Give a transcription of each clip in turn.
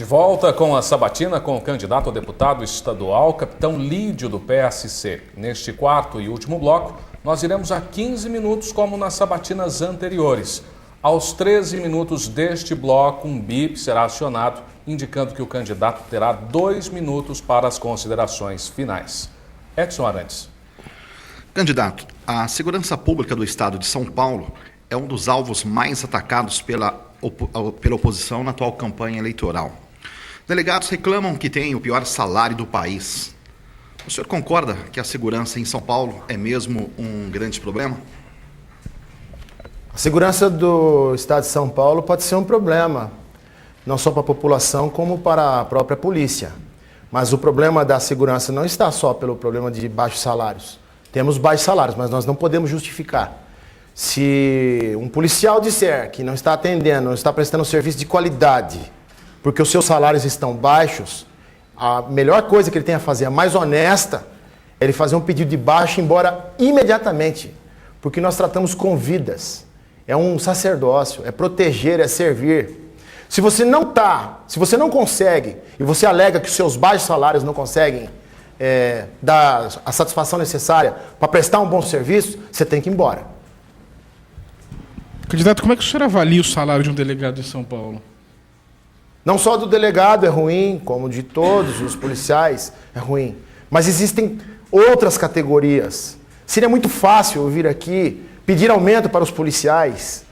De volta com a sabatina com o candidato a deputado estadual, capitão Lídio, do PSC. Neste quarto e último bloco, nós iremos a 15 minutos como nas sabatinas anteriores. Aos 13 minutos deste bloco, um bip será acionado, indicando que o candidato terá 2 minutos para as considerações finais. Edson Arantes. Candidato, a segurança pública do estado de São Paulo é um dos alvos mais atacados pela oposição na atual campanha eleitoral. Delegados reclamam que tem o pior salário do país. O senhor concorda que a segurança em São Paulo é mesmo um grande problema? A segurança do estado de São Paulo pode ser um problema, não só para a população, como para a própria polícia. Mas o problema da segurança não está só pelo problema de baixos salários. Temos baixos salários, mas nós não podemos justificar. Se um policial disser que não está atendendo, não está prestando um serviço de qualidade, porque os seus salários estão baixos, a melhor coisa que ele tem a fazer, a mais honesta, é ele fazer um pedido de baixa e ir embora imediatamente. Porque nós tratamos com vidas. É um sacerdócio, é proteger, é servir. Se você não consegue, e você alega que os seus baixos salários não conseguem dar a satisfação necessária para prestar um bom serviço, você tem que ir embora. Candidato, como é que o senhor avalia o salário de um delegado em São Paulo? Não só do delegado é ruim, como de todos os policiais é ruim. Mas existem outras categorias. Seria muito fácil eu vir aqui pedir aumento para os policiais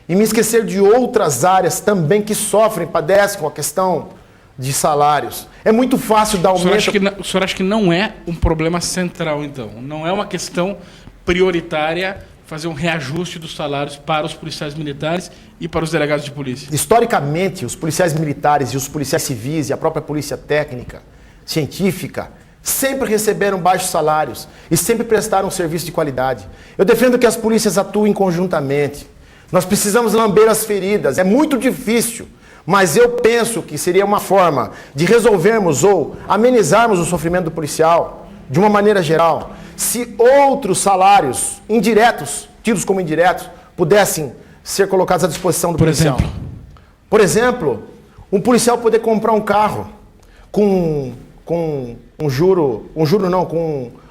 e me esquecer de outras áreas também que sofrem, padecem com a questão de salários. É muito fácil dar aumento... O senhor acha que não é um problema central, então? Não é uma questão prioritária fazer um reajuste dos salários para os policiais militares e para os delegados de polícia? Historicamente, os policiais militares e os policiais civis e a própria polícia técnica, científica, sempre receberam baixos salários e sempre prestaram um serviço de qualidade. Eu defendo que as polícias atuem conjuntamente. Nós precisamos lamber as feridas. É muito difícil, mas eu penso que seria uma forma de resolvermos ou amenizarmos o sofrimento do policial de uma maneira geral, se outros salários indiretos, tidos como indiretos, pudessem ser colocados à disposição do policial. Por exemplo, um policial poder comprar um carro com com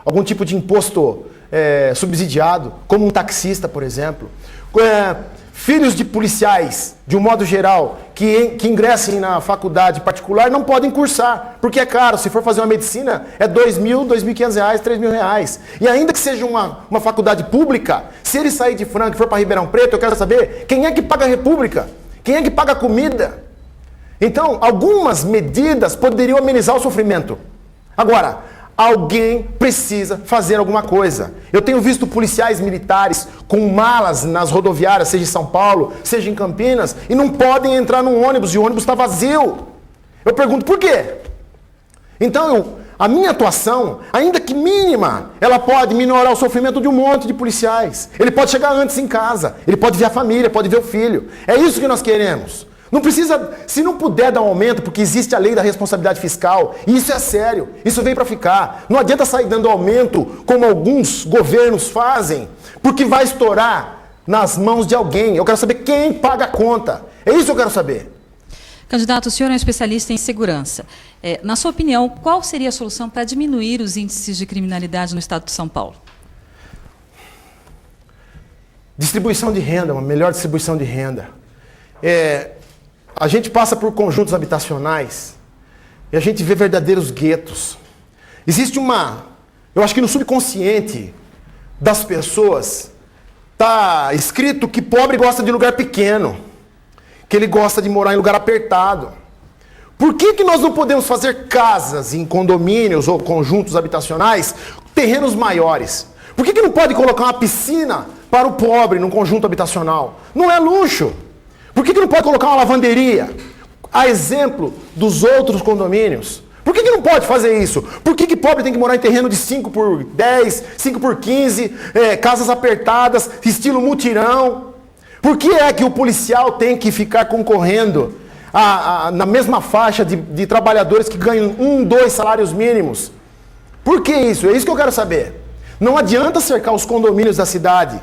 algum tipo de imposto subsidiado, como um taxista, por exemplo. Filhos de policiais, de um modo geral, que ingressem na faculdade particular, não podem cursar, porque é caro. Se for fazer uma medicina, é R$2.000, R$2.500, R$3.000. E ainda que seja uma faculdade pública, se ele sair de Franca e for para Ribeirão Preto, eu quero saber quem é que paga a República? Quem é que paga a comida? Então, algumas medidas poderiam amenizar o sofrimento. Agora, alguém precisa fazer alguma coisa. Eu tenho visto policiais militares com malas nas rodoviárias, seja em São Paulo, seja em Campinas, e não podem entrar num ônibus, e o ônibus está vazio. Eu pergunto, por quê? Então, a minha atuação, ainda que mínima, ela pode minorar o sofrimento de um monte de policiais. Ele pode chegar antes em casa, ele pode ver a família, pode ver o filho. É isso que nós queremos. Não precisa, se não puder dar um aumento, porque existe a lei da responsabilidade fiscal, e isso é sério, isso veio para ficar. Não adianta sair dando aumento, como alguns governos fazem, porque vai estourar nas mãos de alguém. Eu quero saber quem paga a conta. É isso que eu quero saber. Candidato, o senhor é um especialista em segurança. Na sua opinião, qual seria a solução para diminuir os índices de criminalidade no estado de São Paulo? Distribuição de renda, uma melhor distribuição de renda. A gente passa por conjuntos habitacionais e a gente vê verdadeiros guetos. Existe eu acho que no subconsciente das pessoas está escrito que pobre gosta de lugar pequeno, que ele gosta de morar em lugar apertado. Por que nós não podemos fazer casas em condomínios ou conjuntos habitacionais, terrenos maiores? Por que não pode colocar uma piscina para o pobre num conjunto habitacional? Não é luxo. Por que não pode colocar uma lavanderia? A exemplo dos outros condomínios. Por que não pode fazer isso? Por que pobre tem que morar em terreno de 5 por 10, 5 por 15, casas apertadas, estilo mutirão? Por que é que o policial tem que ficar concorrendo na mesma faixa de trabalhadores que ganham 1, 2 salários mínimos? Por que isso? É isso que eu quero saber. Não adianta cercar os condomínios da cidade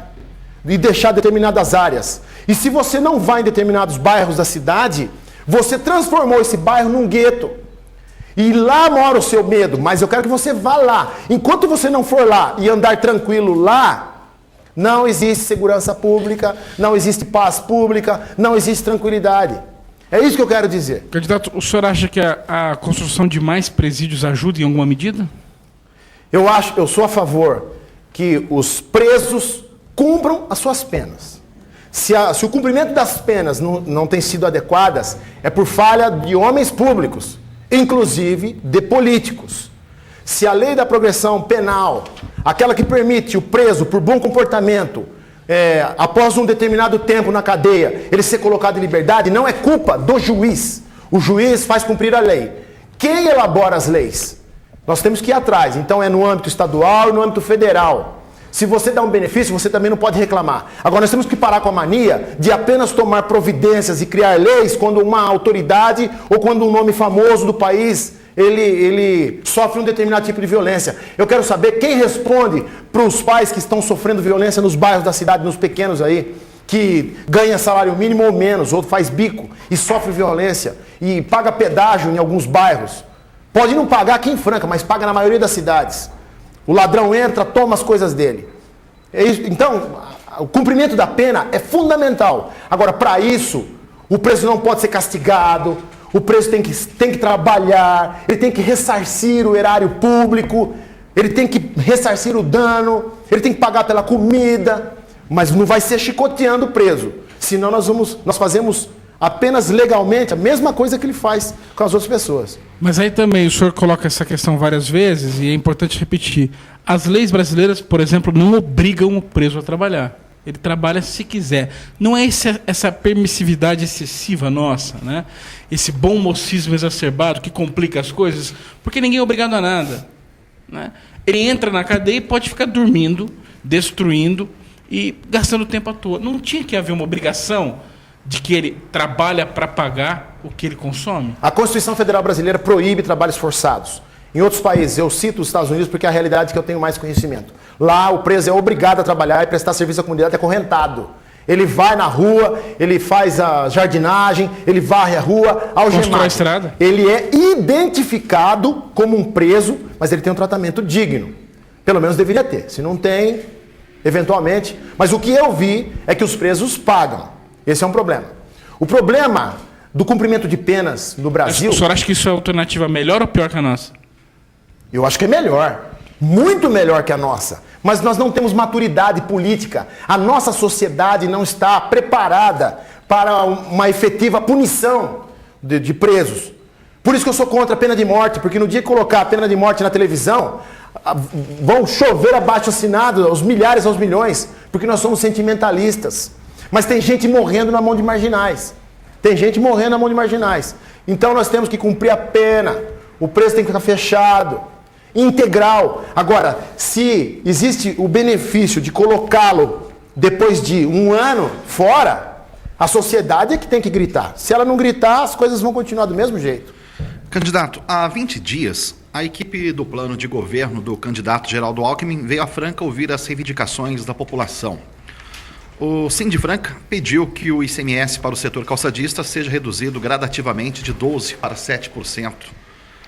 e deixar determinadas áreas. E se você não vai em determinados bairros da cidade, Você transformou esse bairro num gueto. E lá mora o seu medo, mas eu quero que você vá lá. Enquanto você não for lá e andar tranquilo lá, não existe segurança pública, não existe paz pública, não existe tranquilidade. É isso que eu quero dizer. Candidato, o senhor acha que a construção de mais presídios ajuda em alguma medida? Eu sou a favor que os presos cumpram as suas penas. Se o cumprimento das penas não tem sido adequadas, é por falha de homens públicos, inclusive de políticos. Se a lei da progressão penal, aquela que permite o preso por bom comportamento, após um determinado tempo na cadeia, ele ser colocado em liberdade, não é culpa do juiz. O juiz faz cumprir a lei. Quem elabora as leis? Nós temos que ir atrás. Então é no âmbito estadual e no âmbito federal. Se você dá um benefício, você também não pode reclamar. Agora, nós temos que parar com a mania de apenas tomar providências e criar leis quando uma autoridade ou quando um nome famoso do país ele sofre um determinado tipo de violência. Eu quero saber quem responde para os pais que estão sofrendo violência nos bairros da cidade, nos pequenos aí, que ganha salário mínimo ou menos, ou faz bico e sofre violência e paga pedágio em alguns bairros. Pode não pagar aqui em Franca, mas paga na maioria das cidades. O ladrão entra, toma as coisas dele. Então, o cumprimento da pena é fundamental. Agora, para isso, o preso não pode ser castigado, o preso tem que trabalhar, ele tem que ressarcir o erário público, ele tem que ressarcir o dano, ele tem que pagar pela comida, mas não vai ser chicoteando o preso. Senão nós fazemos apenas legalmente a mesma coisa que ele faz com as outras pessoas. Mas aí também o senhor coloca essa questão várias vezes e é importante repetir. As leis brasileiras, por exemplo, não obrigam o preso a trabalhar. Ele trabalha se quiser. Não é essa permissividade excessiva nossa, né? Esse bom mocismo exacerbado que complica as coisas, porque ninguém é obrigado a nada, né? Ele entra na cadeia e pode ficar dormindo, destruindo e gastando tempo à toa. Não tinha que haver uma obrigação de que ele trabalha para pagar o que ele consome? A Constituição Federal Brasileira proíbe trabalhos forçados. Em outros países, eu cito os Estados Unidos porque é a realidade que eu tenho mais conhecimento. Lá, o preso é obrigado a trabalhar e prestar serviço à comunidade acorrentado. Ele vai na rua, ele faz a jardinagem, ele varre a rua, algemado. Constrói a estrada. Ele é identificado como um preso, mas ele tem um tratamento digno. Pelo menos deveria ter. Se não tem, eventualmente. Mas o que eu vi é que os presos pagam. Esse é um problema. O problema do cumprimento de penas no Brasil... O senhor acha que isso é alternativa melhor ou pior que a nossa? Eu acho que é melhor. Muito melhor que a nossa. Mas nós não temos maturidade política. A nossa sociedade não está preparada para uma efetiva punição de presos. Por isso que eu sou contra a pena de morte, porque no dia que colocar a pena de morte na televisão, vão chover abaixo-assinado aos milhares, aos milhões, porque nós somos sentimentalistas. Mas tem gente morrendo na mão de marginais. Tem gente morrendo na mão de marginais. Então nós temos que cumprir a pena. O preso tem que ficar fechado. Integral. Agora, se existe o benefício de colocá-lo depois de um ano fora, a sociedade é que tem que gritar. Se ela não gritar, as coisas vão continuar do mesmo jeito. Candidato, há 20 dias, a equipe do plano de governo do candidato Geraldo Alckmin veio a Franca ouvir as reivindicações da população. O Sim de Franca pediu que o ICMS para o setor calçadista seja reduzido gradativamente de 12% para 7%.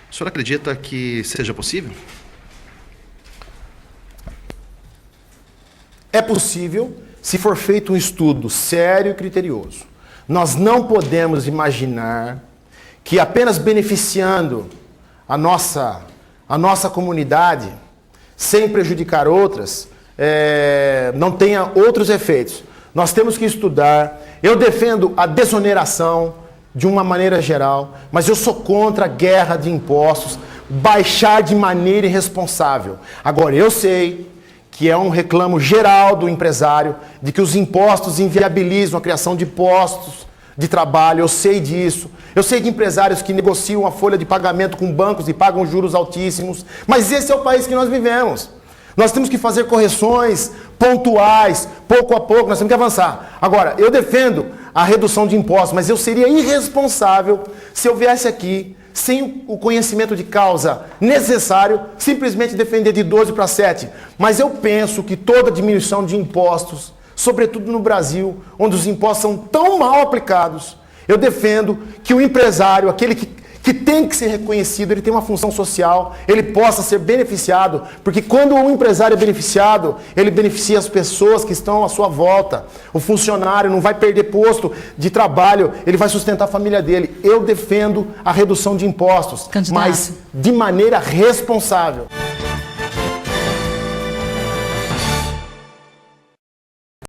O senhor acredita que seja possível? É possível se for feito um estudo sério e criterioso. Nós não podemos imaginar que apenas beneficiando a nossa comunidade, sem prejudicar outras, não tenha outros efeitos. Nós temos que estudar. Eu defendo a desoneração de uma maneira geral, mas eu sou contra a guerra de impostos, baixar de maneira irresponsável. Agora, eu sei que é um reclamo geral do empresário de que os impostos inviabilizam a criação de postos de trabalho. Eu sei disso. Eu sei de empresários que negociam a folha de pagamento com bancos e pagam juros altíssimos. Mas esse é o país que nós vivemos. Nós temos que fazer correções pontuais, pouco a pouco, nós temos que avançar. Agora, eu defendo a redução de impostos, mas eu seria irresponsável se eu viesse aqui, sem o conhecimento de causa necessário, simplesmente defender de 12 para 7. Mas eu penso que toda diminuição de impostos, sobretudo no Brasil, onde os impostos são tão mal aplicados, Eu defendo que o empresário, aquele que tem que ser reconhecido, ele tem uma função social, ele possa ser beneficiado, porque quando o empresário é beneficiado, ele beneficia as pessoas que estão à sua volta. O funcionário não vai perder posto de trabalho, ele vai sustentar a família dele. Eu defendo a redução de impostos, Candidato. mas de maneira responsável.